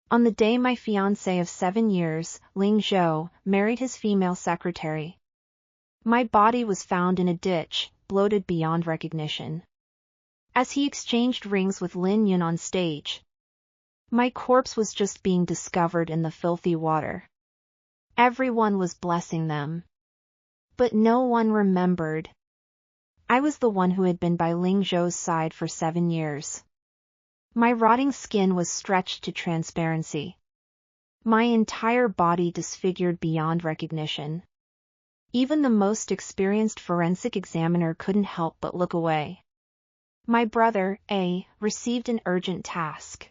On the day my fiancé of 7 years, Ling Zhou, married his female secretary, my body was found in a ditch, bloated beyond recognition. As he exchanged rings with Lin Yun on stage, my corpse was just being discovered in the filthy water. Everyone was blessing them, but no one remembered. I was the one who had been by Ling Zhou's side for 7 years. My rotting skin was stretched to transparency. My entire body disfigured beyond recognition. Even the most experienced forensic examiner couldn't help but look away. My brother, A, received an urgent task: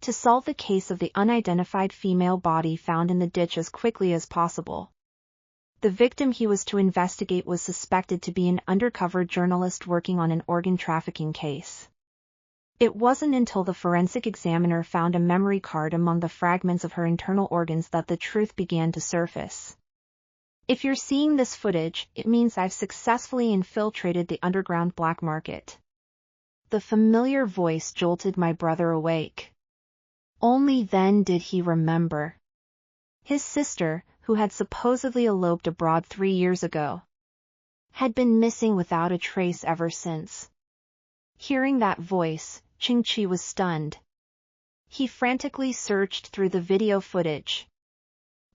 to solve the case of the unidentified female body found in the ditch as quickly as possible. The victim he was to investigate was suspected to be an undercover journalist working on an organ trafficking case. It wasn't until the forensic examiner found a memory card among the fragments of her internal organs that the truth began to surface. If you're seeing this footage, it means I've successfully infiltrated the underground black market. The familiar voice jolted my brother awake. Only then did he remember. His sister, who had supposedly eloped abroad 3 years ago, had been missing without a trace ever since. Hearing that voice, Qingqi was stunned. He frantically searched through the video footage,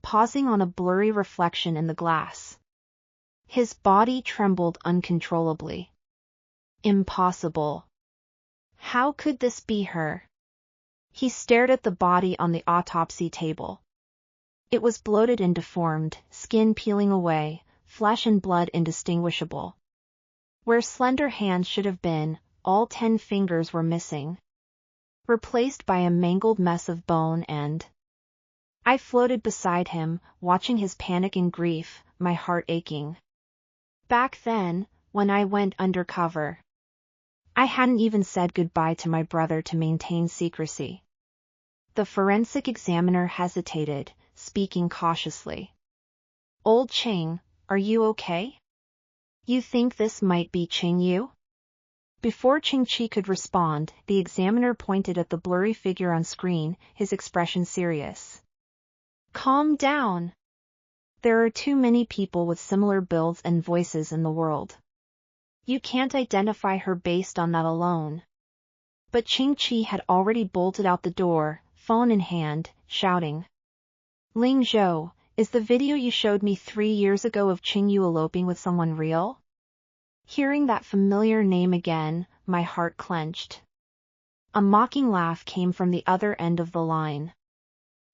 pausing on a blurry reflection in the glass. His body trembled uncontrollably. Impossible. How could this be her? He stared at the body on the autopsy table. It was bloated and deformed, skin peeling away, flesh and blood indistinguishable. Where slender hands should have been, all 10 fingers were missing, replaced by a mangled mess of bone and... I floated beside him, watching his panic and grief, my heart aching. Back then, when I went undercover, I hadn't even said goodbye to my brother to maintain secrecy. The forensic examiner hesitated, speaking cautiously. Old Ching, are you okay? You think this might be Qingyu? Before Qingqi could respond, the examiner pointed at the blurry figure on screen, his expression serious. Calm down. There are too many people with similar builds and voices in the world. You can't identify her based on that alone. But Qingqi had already bolted out the door, phone in hand, shouting. Ling Zhou, is the video you showed me 3 years ago of Qingyu eloping with someone real? Hearing that familiar name again, my heart clenched. A mocking laugh came from the other end of the line.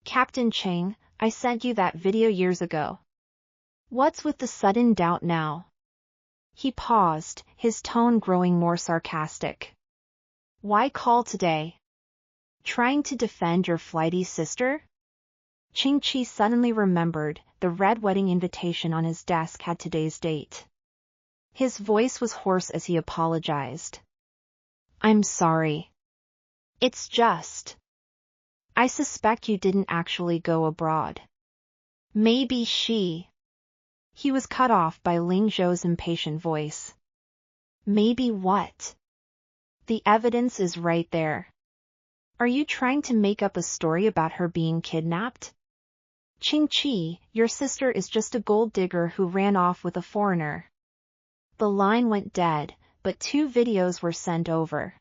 Captain Cheng, I sent you that video years ago. What's with the sudden doubt now? He paused, his tone growing more sarcastic. Why call today? Trying to defend your flighty sister? Qingqi suddenly remembered, the red wedding invitation on his desk had today's date. His voice was hoarse as he apologized. I'm sorry. It's just... I suspect you didn't actually go abroad. Maybe she... He was cut off by Ling Zhou's impatient voice. Maybe what? The evidence is right there. Are you trying to make up a story about her being kidnapped? Qingqi, your sister is just a gold digger who ran off with a foreigner. The line went dead, but 2 videos were sent over.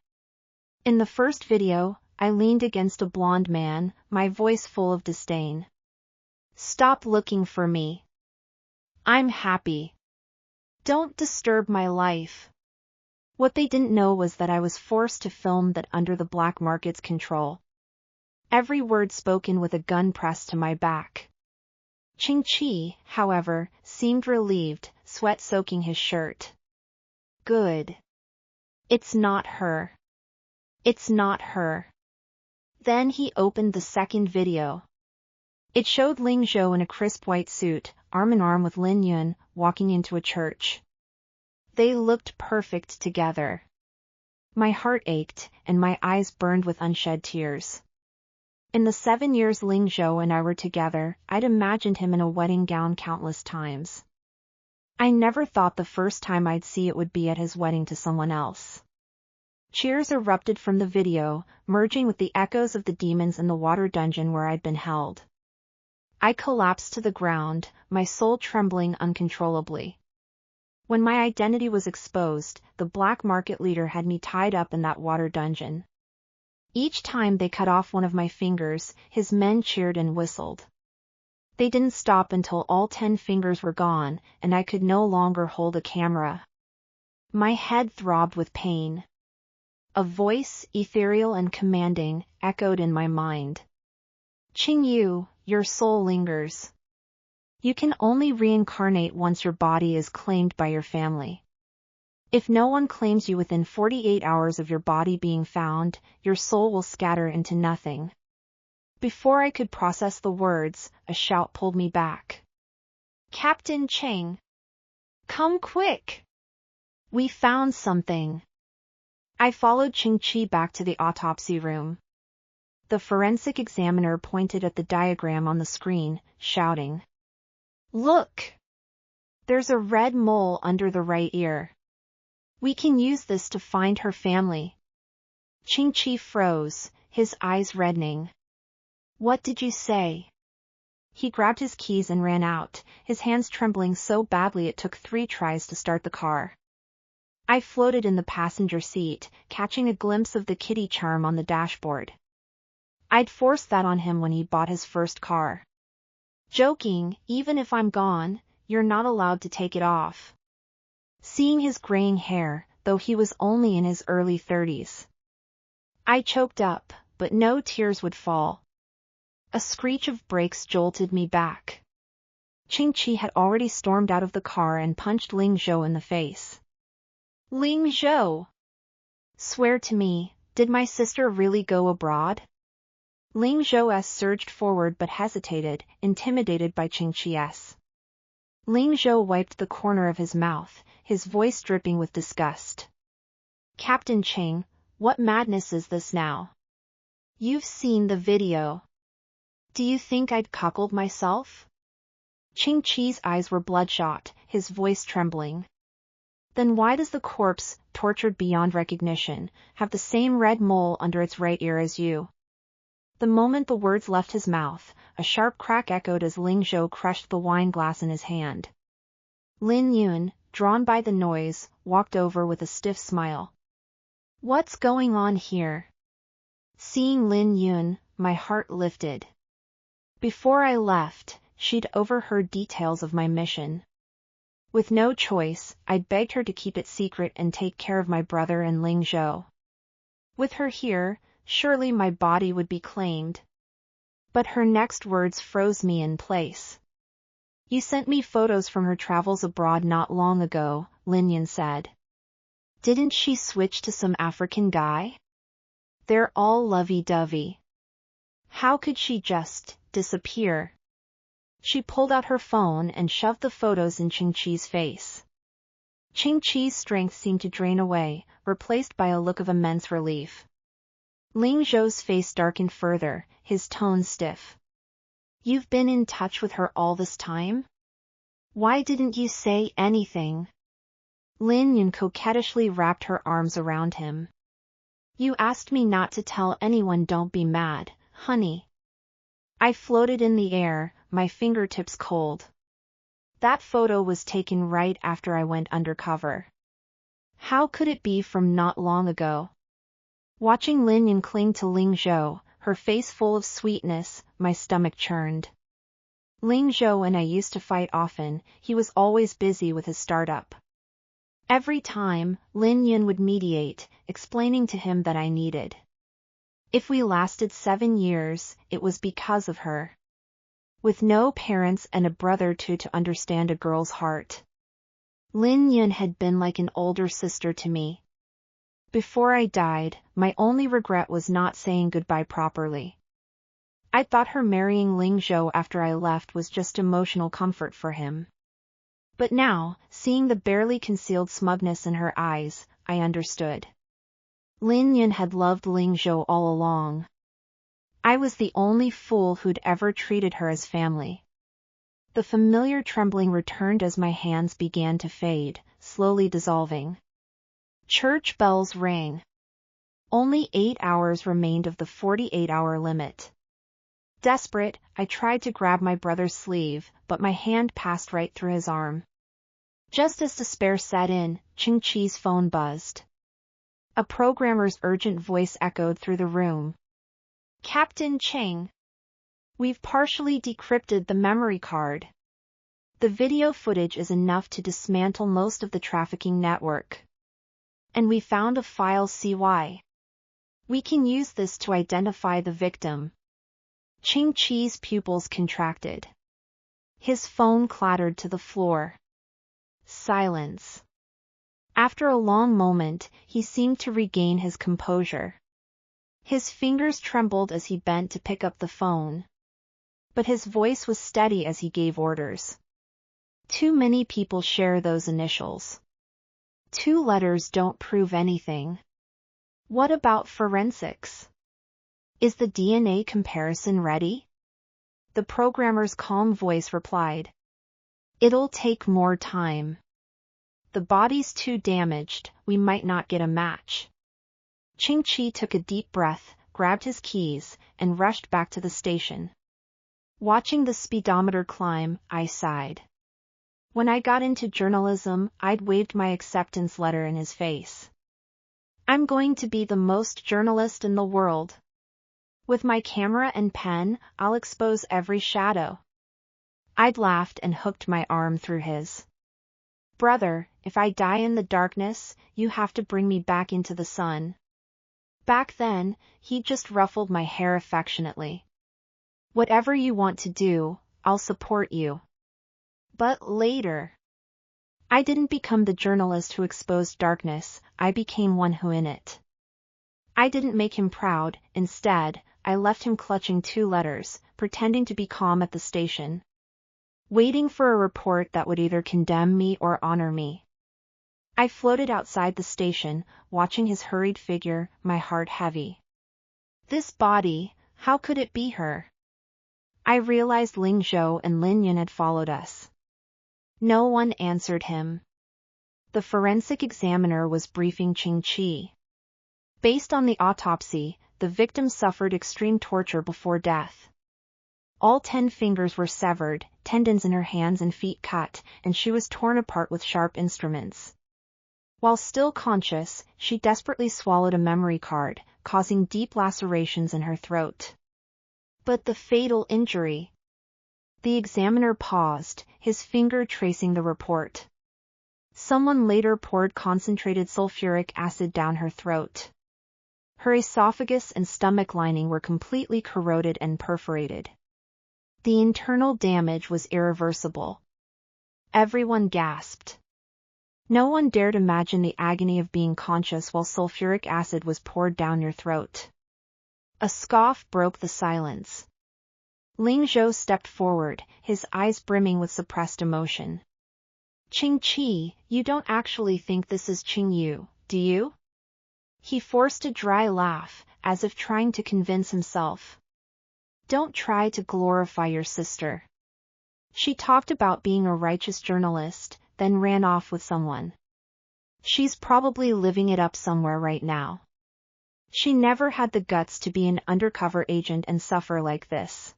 In the first video, I leaned against a blonde man, my voice full of disdain. Stop looking for me. I'm happy. Don't disturb my life. What they didn't know was that I was forced to film that under the black market's control. Every word spoken with a gun pressed to my back. Qingqi, however, seemed relieved, sweat soaking his shirt. Good. It's not her. It's not her. Then he opened the second video. It showed Ling Zhou in a crisp white suit, arm in arm with Lin Yun, walking into a church. They looked perfect together. My heart ached, and my eyes burned with unshed tears. In the 7 years Ling Zhou and I were together, I'd imagined him in a wedding gown countless times. I never thought the first time I'd see it would be at his wedding to someone else. Cheers erupted from the video, merging with the echoes of the demons in the water dungeon where I'd been held. I collapsed to the ground, my soul trembling uncontrollably. When my identity was exposed, the black market leader had me tied up in that water dungeon. Each time they cut off one of my fingers, his men cheered and whistled. They didn't stop until all 10 fingers were gone, and I could no longer hold a camera. My head throbbed with pain. A voice, ethereal and commanding, echoed in my mind. Qing Yu, your soul lingers. You can only reincarnate once your body is claimed by your family. If no one claims you within 48 hours of your body being found, your soul will scatter into nothing. Before I could process the words, a shout pulled me back. Captain Cheng! Come quick! We found something. I followed Qing-Chi back to the autopsy room. The forensic examiner pointed at the diagram on the screen, shouting. Look! There's a red mole under the right ear. We can use this to find her family. Qing-Chi froze, his eyes reddening. What did you say? He grabbed his keys and ran out, his hands trembling so badly it took 3 tries to start the car. I floated in the passenger seat, catching a glimpse of the kitty charm on the dashboard. I'd forced that on him when he bought his first car. Joking, even if I'm gone, you're not allowed to take it off. Seeing his graying hair, though he was only in his early 30s. I choked up, but no tears would fall. A screech of brakes jolted me back. Qing-Chi had already stormed out of the car and punched Ling Zhou in the face. Ling Zhou! Swear to me, did my sister really go abroad? Ling Zhou surged forward but hesitated, intimidated by Qing-Chi's. Ling Zhou wiped the corner of his mouth, his voice dripping with disgust. Captain Cheng, what madness is this now? You've seen the video. Do you think I'd cuckold myself? Qing-Chi's eyes were bloodshot, his voice trembling. Then why does the corpse, tortured beyond recognition, have the same red mole under its right ear as you? The moment the words left his mouth, a sharp crack echoed as Ling Zhou crushed the wine glass in his hand. Lin Yun, drawn by the noise, walked over with a stiff smile. What's going on here? Seeing Lin Yun, my heart lifted. Before I left, she'd overheard details of my mission. With no choice, I begged her to keep it secret and take care of my brother and Ling Zhou. With her here, surely my body would be claimed. But her next words froze me in place. You sent me photos from her travels abroad not long ago, Lin Yun said. Didn't she switch to some African guy? They're all lovey-dovey. How could she just disappear? She pulled out her phone and shoved the photos in Qing-Chi's face. Qing-Chi's strength seemed to drain away, replaced by a look of immense relief. Ling Zhou's face darkened further, his tone stiff. You've been in touch with her all this time? Why didn't you say anything? Lin Yun coquettishly wrapped her arms around him. You asked me not to tell anyone. Don't be mad, honey. I floated in the air, my fingertips cold. That photo was taken right after I went undercover. How could it be from not long ago? Watching Lin Yun cling to Ling Zhou, her face full of sweetness, my stomach churned. Ling Zhou and I used to fight often, he was always busy with his startup. Every time, Lin Yun would mediate, explaining to him that I needed. If we lasted 7 years, it was because of her. With no parents and a brother to understand a girl's heart. Lin Yun had been like an older sister to me. Before I died, my only regret was not saying goodbye properly. I thought her marrying Ling Zhou after I left was just emotional comfort for him. But now, seeing the barely concealed smugness in her eyes, I understood. Lin Yun had loved Ling Zhou all along. I was the only fool who'd ever treated her as family. The familiar trembling returned as my hands began to fade, slowly dissolving. Church bells rang. Only 8 hours remained of the 48-hour limit. Desperate, I tried to grab my brother's sleeve, but my hand passed right through his arm. Just as despair set in, Ching Chi's phone buzzed. A programmer's urgent voice echoed through the room. "Captain Ching, we've partially decrypted the memory card. The video footage is enough to dismantle most of the trafficking network. And we found a file CY. We can use this to identify the victim." Ching Chi's pupils contracted. His phone clattered to the floor. Silence. After a long moment, he seemed to regain his composure. His fingers trembled as he bent to pick up the phone. But his voice was steady as he gave orders. "Too many people share those initials. 2 letters don't prove anything. What about forensics? Is the DNA comparison ready?" The programmer's calm voice replied. "It'll take more time. The body's too damaged, we might not get a match." Ching Chi took a deep breath, grabbed his keys, and rushed back to the station. Watching the speedometer climb, I sighed. When I got into journalism, I'd waved my acceptance letter in his face. I'm going to be the most journalist in the world. With my camera and pen, I'll expose every shadow. I'd laughed and hooked my arm through his. "Brother, if I die in the darkness, you have to bring me back into the sun." Back then, he just ruffled my hair affectionately. "Whatever you want to do, I'll support you." But later, I didn't become the journalist who exposed darkness, I became one who in it. I didn't make him proud, instead, I left him clutching 2 letters, pretending to be calm at the station. Waiting for a report that would either condemn me or honor me. I floated outside the station, watching his hurried figure, my heart heavy. This body, how could it be her? I realized Ling Zhou and Lin Yun had followed us. No one answered him. The forensic examiner was briefing Ching Chi. Based on the autopsy, the victim suffered extreme torture before death. All 10 fingers were severed, tendons in her hands and feet cut, and she was torn apart with sharp instruments. While still conscious, she desperately swallowed a memory card, causing deep lacerations in her throat. But the fatal injury. The examiner paused, his finger tracing the report. Someone later poured concentrated sulfuric acid down her throat. Her esophagus and stomach lining were completely corroded and perforated. The internal damage was irreversible. Everyone gasped. No one dared imagine the agony of being conscious while sulfuric acid was poured down your throat. A scoff broke the silence. Ling Zhou stepped forward, his eyes brimming with suppressed emotion. "Ching Chi, you don't actually think this is Ching Yu, do you?" He forced a dry laugh, as if trying to convince himself. "Don't try to glorify your sister. She talked about being a righteous journalist, then ran off with someone. She's probably living it up somewhere right now. She never had the guts to be an undercover agent and suffer like this."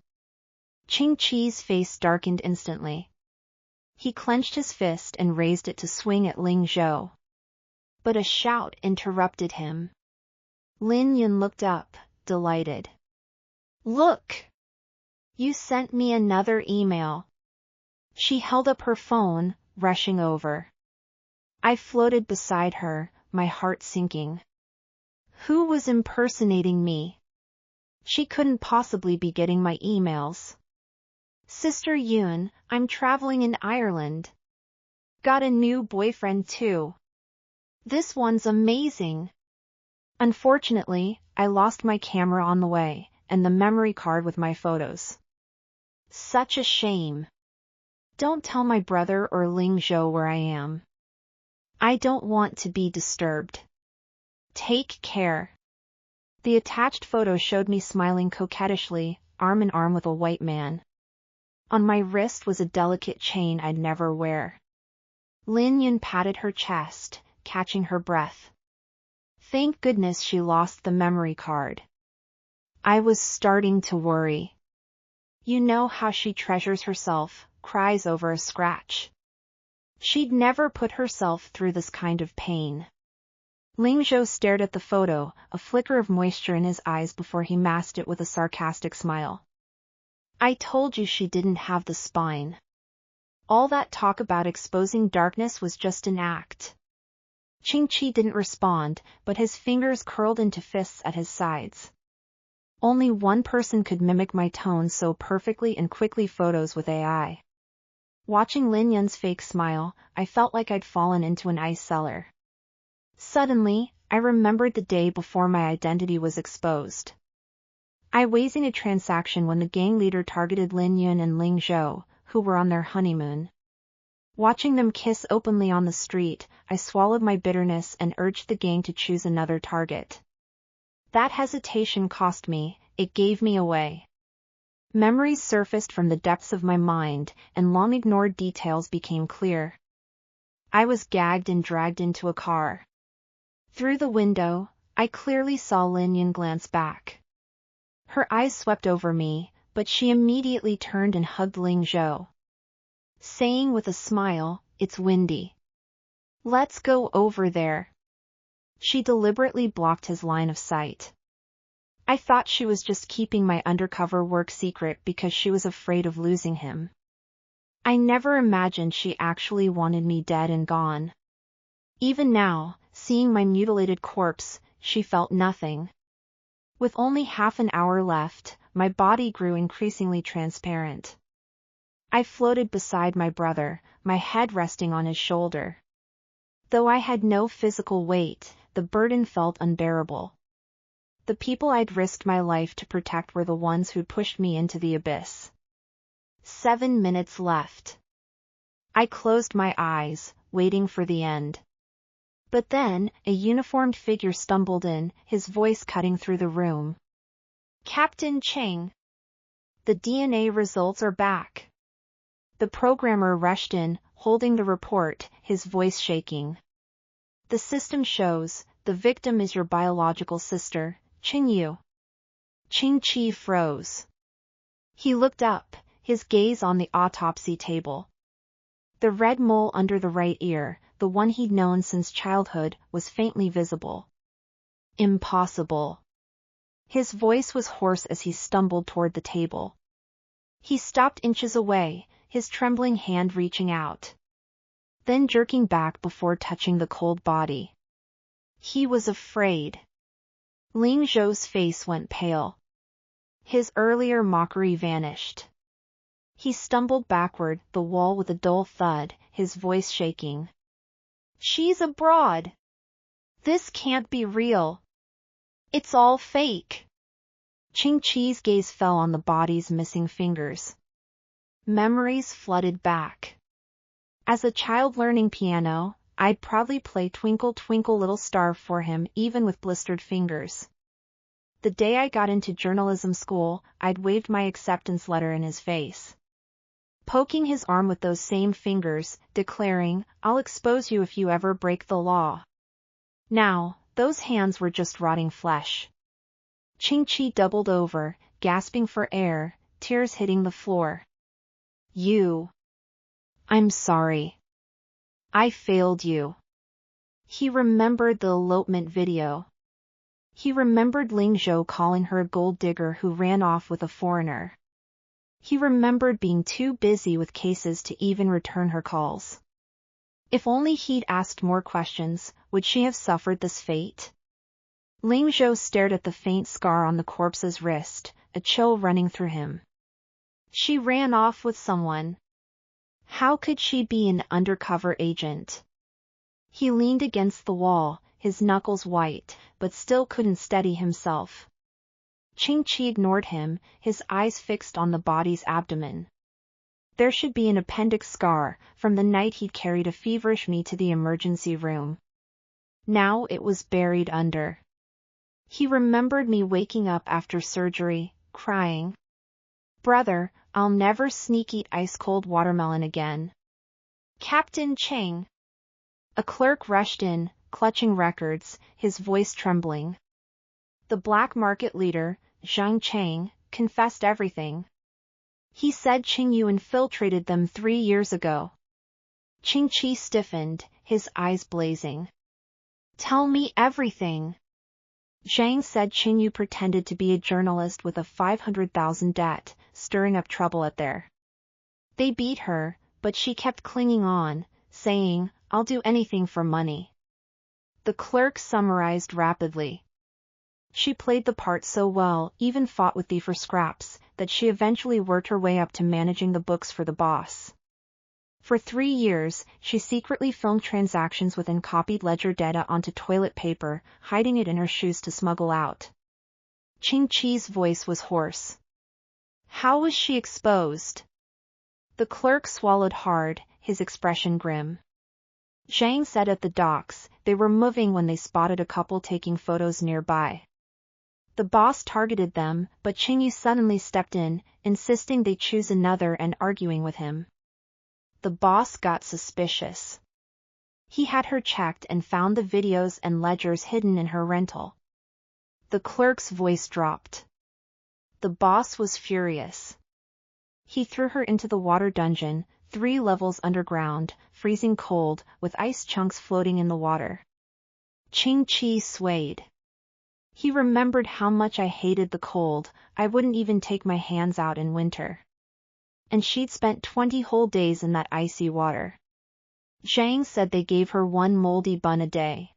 Ching Chi's face darkened instantly. He clenched his fist and raised it to swing at Ling Zhou. But a shout interrupted him. Lin Yun looked up, delighted. "Look! You sent me another email." She held up her phone, rushing over. I floated beside her, my heart sinking. Who was impersonating me? She couldn't possibly be getting my emails. "Sister Yun, I'm traveling in Ireland. Got a new boyfriend too. This one's amazing. Unfortunately, I lost my camera on the way, and the memory card with my photos. Such a shame. Don't tell my brother or Ling Zhou where I am. I don't want to be disturbed. Take care." The attached photo showed me smiling coquettishly, arm in arm with a white man. On my wrist was a delicate chain I'd never wear. Lin Yun patted her chest, catching her breath. Thank goodness she lost the memory card. I was starting to worry. You know how she treasures herself, cries over a scratch. She'd never put herself through this kind of pain. Ling Zhou stared at the photo, a flicker of moisture in his eyes before he masked it with a sarcastic smile. I told you she didn't have the spine. All that talk about exposing darkness was just an act. Qingqi didn't respond, but his fingers curled into fists at his sides. Only one person could mimic my tone so perfectly and quickly: photos with AI. Watching Lin Yun's fake smile, I felt like I'd fallen into an ice cellar. Suddenly, I remembered the day before my identity was exposed. I was in a transaction when the gang leader targeted Lin Yun and Ling Zhou, who were on their honeymoon. Watching them kiss openly on the street, I swallowed my bitterness and urged the gang to choose another target. That hesitation cost me, it gave me away. Memories surfaced from the depths of my mind, and long-ignored details became clear. I was gagged and dragged into a car. Through the window, I clearly saw Lin Yun glance back. Her eyes swept over me, but she immediately turned and hugged Ling Zhou, saying with a smile, "It's windy. Let's go over there." She deliberately blocked his line of sight. I thought she was just keeping my undercover work secret because she was afraid of losing him. I never imagined she actually wanted me dead and gone. Even now, seeing my mutilated corpse, she felt nothing. With only half an hour left, my body grew increasingly transparent. I floated beside my brother, my head resting on his shoulder. Though I had no physical weight, the burden felt unbearable. The people I'd risked my life to protect were the ones who'd pushed me into the abyss. 7 minutes left. I closed my eyes, waiting for the end. But then, a uniformed figure stumbled in, his voice cutting through the room. "Captain Cheng! The DNA results are back." The programmer rushed in, holding the report, his voice shaking. "The system shows, the victim is your biological sister, Qingyu." Qingqi froze. He looked up, his gaze on the autopsy table. The red mole under the right ear, the one he'd known since childhood, was faintly visible. Impossible. His voice was hoarse as he stumbled toward the table. He stopped inches away, his trembling hand reaching out, then jerking back before touching the cold body. He was afraid. Ling Zhou's face went pale. His earlier mockery vanished. He stumbled backward, the wall with a dull thud, his voice shaking. "She's abroad. This can't be real. It's all fake." Qingqi's gaze fell on the body's missing fingers. Memories flooded back. As a child learning piano, I'd proudly play "Twinkle Twinkle Little Star" for him even with blistered fingers. The day I got into journalism school, I'd waved my acceptance letter in his face, poking his arm with those same fingers, declaring, "I'll expose you if you ever break the law." Now, those hands were just rotting flesh. Qingqi doubled over, gasping for air, tears hitting the floor. I'm sorry. I failed you." He remembered the elopement video. He remembered Ling Zhou calling her a gold digger who ran off with a foreigner. He remembered being too busy with cases to even return her calls. If only he'd asked more questions, would she have suffered this fate? Ling Zhou stared at the faint scar on the corpse's wrist, a chill running through him. She ran off with someone. How could she be an undercover agent? He leaned against the wall, his knuckles white, but still couldn't steady himself. Qingqi ignored him, his eyes fixed on the body's abdomen. There should be an appendix scar, from the night he'd carried a feverish me to the emergency room. Now it was buried under. He remembered me waking up after surgery, crying, "Brother, I'll never sneak-eat ice-cold watermelon again." "Captain Cheng!" A clerk rushed in, clutching records, his voice trembling. The black market leader, Zhang Chang, confessed everything. He said Qingyu infiltrated them 3 years ago. Qing Qi stiffened, his eyes blazing. Tell me everything. Zhang said Qingyu pretended to be a journalist with a 500,000 debt, stirring up trouble at their. They beat her, but she kept clinging on, saying, "I'll do anything for money." The clerk summarized rapidly. She played the part so well, even fought with Thee for scraps, that she eventually worked her way up to managing the books for the boss. For 3 years, she secretly filmed transactions with uncopied ledger data onto toilet paper, hiding it in her shoes to smuggle out. Qing Qi's voice was hoarse. How was she exposed? The clerk swallowed hard, his expression grim. Zhang said at the docks, they were moving when they spotted a couple taking photos nearby. The boss targeted them, but Qingyu suddenly stepped in, insisting they choose another and arguing with him. The boss got suspicious. He had her checked and found the videos and ledgers hidden in her rental. The clerk's voice dropped. The boss was furious. He threw her into the water dungeon, 3 levels underground, freezing cold, with ice chunks floating in the water. Qing Qi swayed. He remembered how much I hated the cold, I wouldn't even take my hands out in winter. And she'd spent 20 whole days in that icy water. Zhang said they gave her 1 moldy bun a day.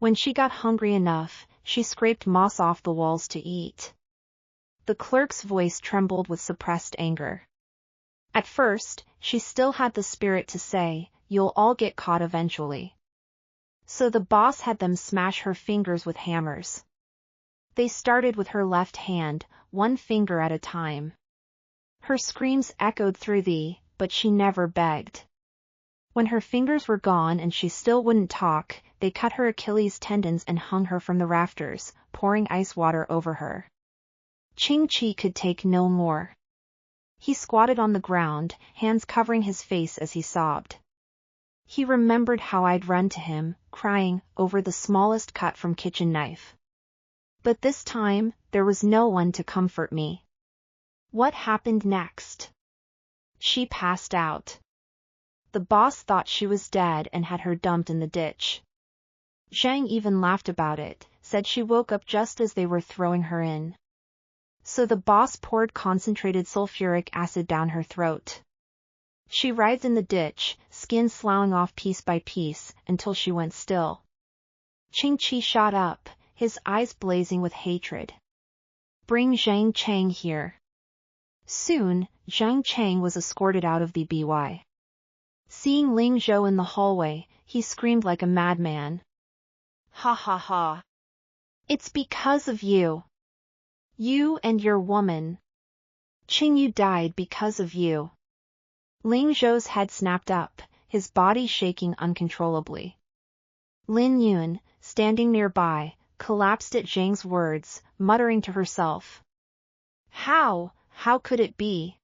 When she got hungry enough, she scraped moss off the walls to eat. The clerk's voice trembled with suppressed anger. At first, she still had the spirit to say, "You'll all get caught eventually." So the boss had them smash her fingers with hammers. They started with her left hand, 1 finger at a time. Her screams echoed through but she never begged. When her fingers were gone and she still wouldn't talk, they cut her Achilles tendons and hung her from the rafters, pouring ice water over her. Qing Qi could take no more. He squatted on the ground, hands covering his face as he sobbed. He remembered how I'd run to him, crying, over the smallest cut from kitchen knife. But this time, there was no one to comfort me. What happened next? She passed out. The boss thought she was dead and had her dumped in the ditch. Zhang even laughed about it, said she woke up just as they were throwing her in. So the boss poured concentrated sulfuric acid down her throat. She writhed in the ditch, skin sloughing off piece by piece, until she went still. Qing Qi shot up, his eyes blazing with hatred. Bring Zhang Chang here. Soon, Zhang Chang was escorted out of the by. Seeing Ling Zhou in the hallway, he screamed like a madman. Ha ha ha. It's because of you. You and your woman. Qingyu died because of you. Ling Zhou's head snapped up, his body shaking uncontrollably. Lin Yun, standing nearby, collapsed at Zhang's words, muttering to herself. How could it be?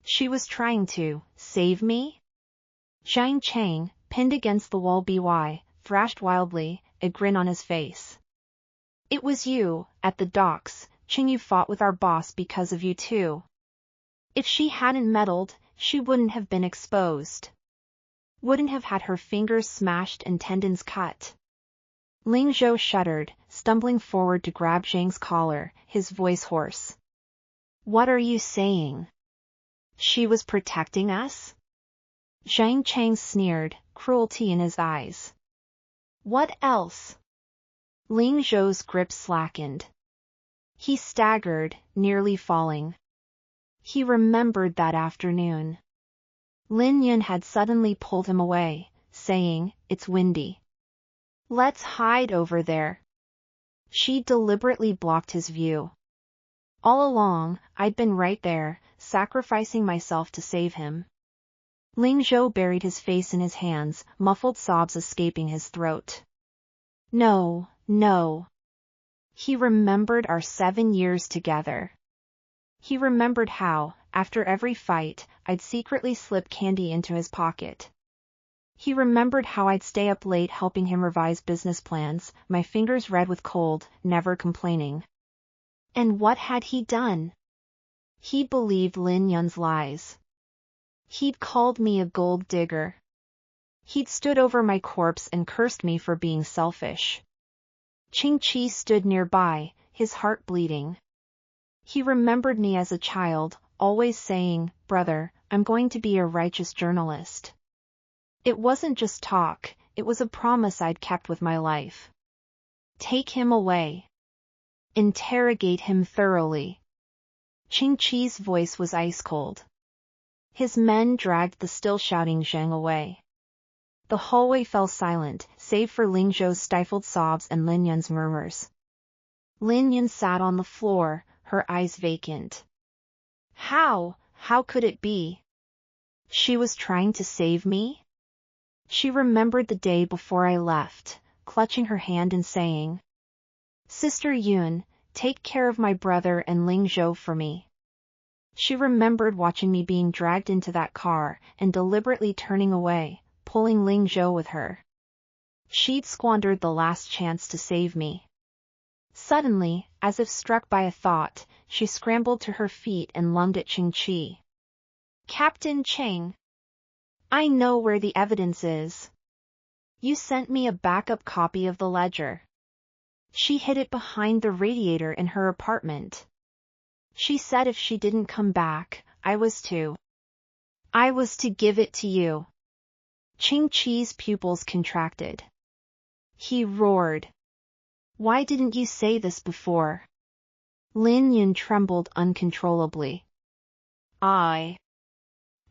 She was trying to save me? Zhang Chang, pinned against the wall by, thrashed wildly, a grin on his face. It was you, at the docks, Qingyu fought with our boss because of you too. If she hadn't meddled, she wouldn't have been exposed. Wouldn't have had her fingers smashed and tendons cut. Ling Zhou shuddered, stumbling forward to grab Zhang's collar, his voice hoarse. What are you saying? She was protecting us? Zhang Chang sneered, cruelty in his eyes. What else? Ling Zhou's grip slackened. He staggered, nearly falling. He remembered that afternoon. Lin Yun had suddenly pulled him away, saying, "It's windy. Let's hide over there." She deliberately blocked his view. All along, I'd been right there, sacrificing myself to save him. Ling Zhou buried his face in his hands, muffled sobs escaping his throat. No. He remembered our 7 years together. He remembered how, after every fight, I'd secretly slip candy into his pocket. He remembered how I'd stay up late helping him revise business plans, my fingers red with cold, never complaining. And what had he done? He believed Lin Yun's lies. He'd called me a gold digger. He'd stood over my corpse and cursed me for being selfish. Qing Qi stood nearby, his heart bleeding. He remembered me as a child, always saying, "Brother, I'm going to be a righteous journalist." It wasn't just talk, it was a promise I'd kept with my life. Take him away. Interrogate him thoroughly. Qing Qi's voice was ice cold. His men dragged the still shouting Zhang away. The hallway fell silent, save for Ling Zhou's stifled sobs and Lin Yun's murmurs. Lin Yun sat on the floor, her eyes vacant. How could it be? She was trying to save me? She remembered the day before I left, clutching her hand and saying, "Sister Yun, take care of my brother and Ling Zhou for me." She remembered watching me being dragged into that car and deliberately turning away, pulling Ling Zhou with her. She'd squandered the last chance to save me. Suddenly, as if struck by a thought, she scrambled to her feet and lunged at Qing Qi. "Captain Cheng, I know where the evidence is. You sent me a backup copy of the ledger. She hid it behind the radiator in her apartment. She said if she didn't come back, I was to give it to you." Qing Qi's pupils contracted. He roared. "Why didn't you say this before?" Lin Yun trembled uncontrollably. I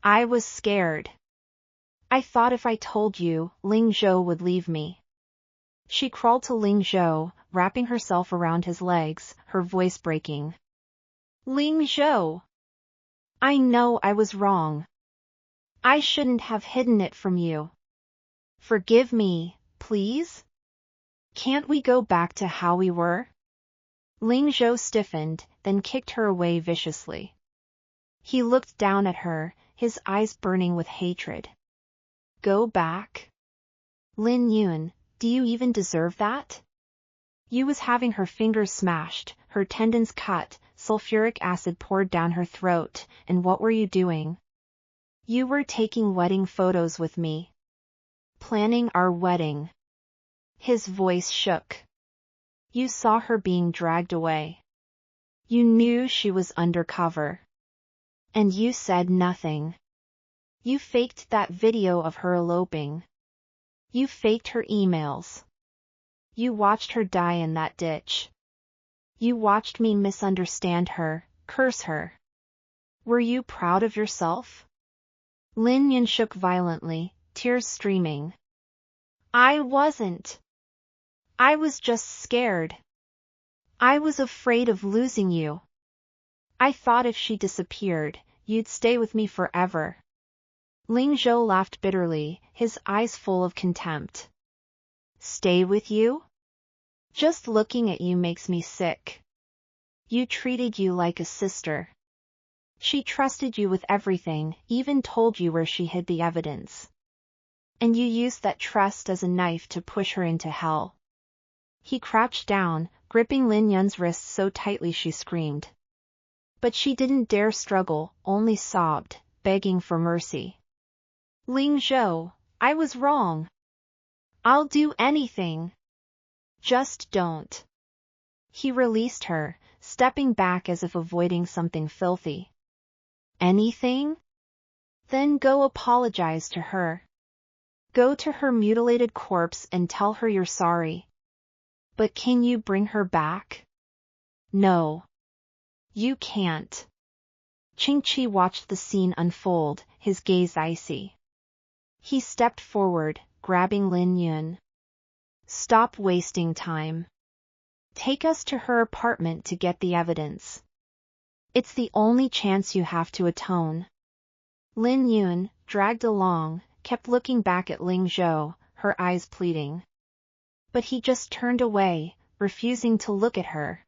was scared. I thought if I told you, Ling Zhou would leave me." She crawled to Ling Zhou, wrapping herself around his legs, her voice breaking. "Ling Zhou, I know I was wrong. I shouldn't have hidden it from you. Forgive me, please? Can't we go back to how we were?" Ling Zhou stiffened, then kicked her away viciously. He looked down at her, his eyes burning with hatred. "Go back? Lin Yun, do you even deserve that?" You was having her fingers smashed, her tendons cut, sulfuric acid poured down her throat, and what were you doing? You were taking wedding photos with me. Planning our wedding. His voice shook. You saw her being dragged away. You knew she was undercover. And you said nothing. You faked that video of her eloping. You faked her emails. You watched her die in that ditch. You watched me misunderstand her, curse her. Were you proud of yourself? Lin Yun shook violently, tears streaming. I wasn't. I was just scared. I was afraid of losing you. I thought if she disappeared, you'd stay with me forever. Ling Zhou laughed bitterly, his eyes full of contempt. Stay with you? Just looking at you makes me sick. You treated you like a sister. She trusted you with everything, even told you where she hid the evidence. And you used that trust as a knife to push her into hell. He crouched down, gripping Lin Yun's wrists so tightly she screamed. But she didn't dare struggle, only sobbed, begging for mercy. Ling Zhou, I was wrong. I'll do anything. Just don't. He released her, stepping back as if avoiding something filthy. Anything? Then go apologize to her. Go to her mutilated corpse and tell her you're sorry. But can you bring her back? No. You can't. Qing Qi watched the scene unfold, his gaze icy. He stepped forward, grabbing Lin Yun. Stop wasting time. Take us to her apartment to get the evidence. It's the only chance you have to atone. Lin Yun, dragged along, kept looking back at Ling Zhou, her eyes pleading. But he just turned away, refusing to look at her.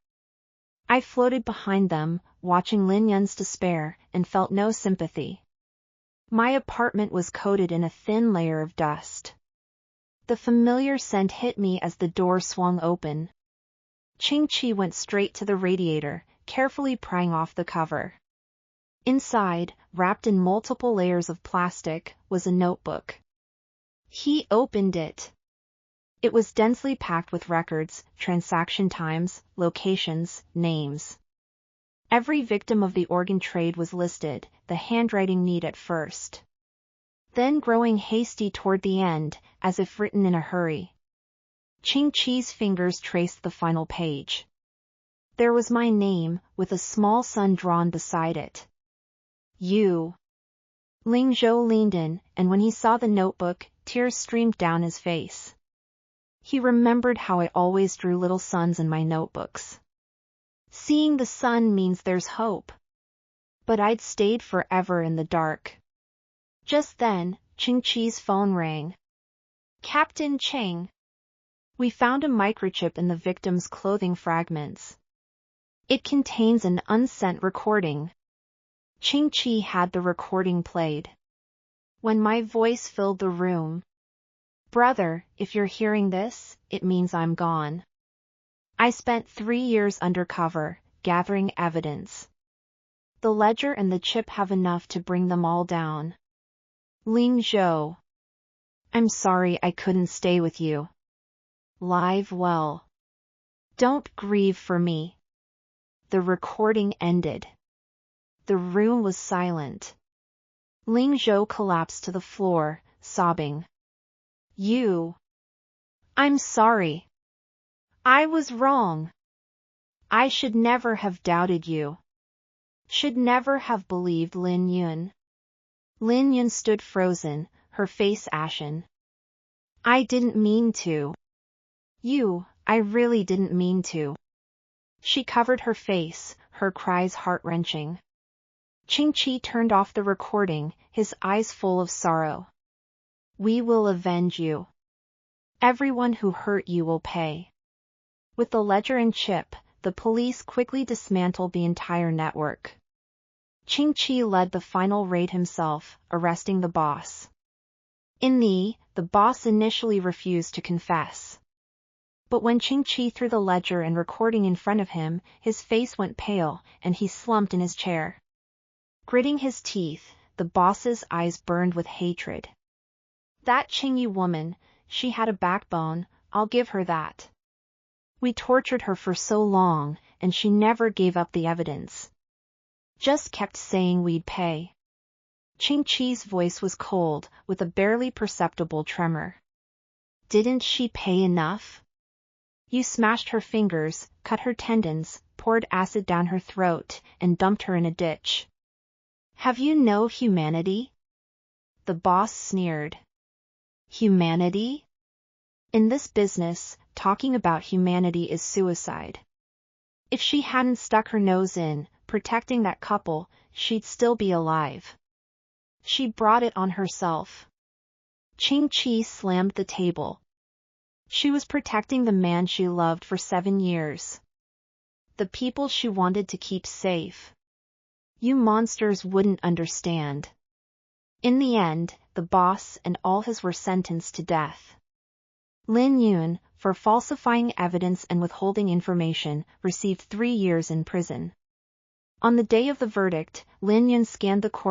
I floated behind them, watching Lin Yun's despair, and felt no sympathy. My apartment was coated in a thin layer of dust. The familiar scent hit me as the door swung open. Ching-Chi went straight to the radiator, carefully prying off the cover. Inside, wrapped in multiple layers of plastic, was a notebook. He opened it. It was densely packed with records, transaction times, locations, names. Every victim of the organ trade was listed, the handwriting neat at first, then growing hasty toward the end, as if written in a hurry. Ching-Chi's fingers traced the final page. There was my name, with a small sun drawn beside it. You. Ling Zhou leaned in, and when he saw the notebook, tears streamed down his face. He remembered how I always drew little suns in my notebooks. Seeing the sun means there's hope. But I'd stayed forever in the dark. Just then, Ching-Chi's phone rang. Captain Cheng. We found a microchip in the victim's clothing fragments. It contains an unsent recording. Ching-Chi had the recording played. When my voice filled the room. Brother, if you're hearing this, it means I'm gone. I spent 3 years undercover, gathering evidence. The ledger and the chip have enough to bring them all down. Ling Zhou. I'm sorry I couldn't stay with you. Live well. Don't grieve for me. The recording ended. The room was silent. Ling Zhou collapsed to the floor, sobbing. You. I'm sorry. I was wrong. I should never have doubted you. Should never have believed Lin Yun. Lin Yun stood frozen, her face ashen. I didn't mean to. I really didn't mean to. She covered her face, her cries heart-wrenching. Ching-Chi turned off the recording, his eyes full of sorrow. We will avenge you. Everyone who hurt you will pay. With the ledger and chip, the police quickly dismantled the entire network. Ching-Chi led the final raid himself, arresting the boss. The boss initially refused to confess. But when Ching-Chi threw the ledger and recording in front of him, his face went pale, and he slumped in his chair. Gritting his teeth, the boss's eyes burned with hatred. That Ching-Yi woman, she had a backbone, I'll give her that. We tortured her for so long, and she never gave up the evidence. Just kept saying we'd pay. Ching-Chi's voice was cold, with a barely perceptible tremor. Didn't she pay enough? You smashed her fingers, cut her tendons, poured acid down her throat, and dumped her in a ditch. Have you no humanity? The boss sneered. Humanity? In this business, talking about humanity is suicide. If she hadn't stuck her nose in, protecting that couple, she'd still be alive. She brought it on herself. Ching-Chi slammed the table. She was protecting the man she loved for 7 years. The people she wanted to keep safe. You monsters wouldn't understand. In the end, the boss and all his were sentenced to death. Lin Yun, for falsifying evidence and withholding information, received 3 years in prison. On the day of the verdict, Lin Yun scanned the court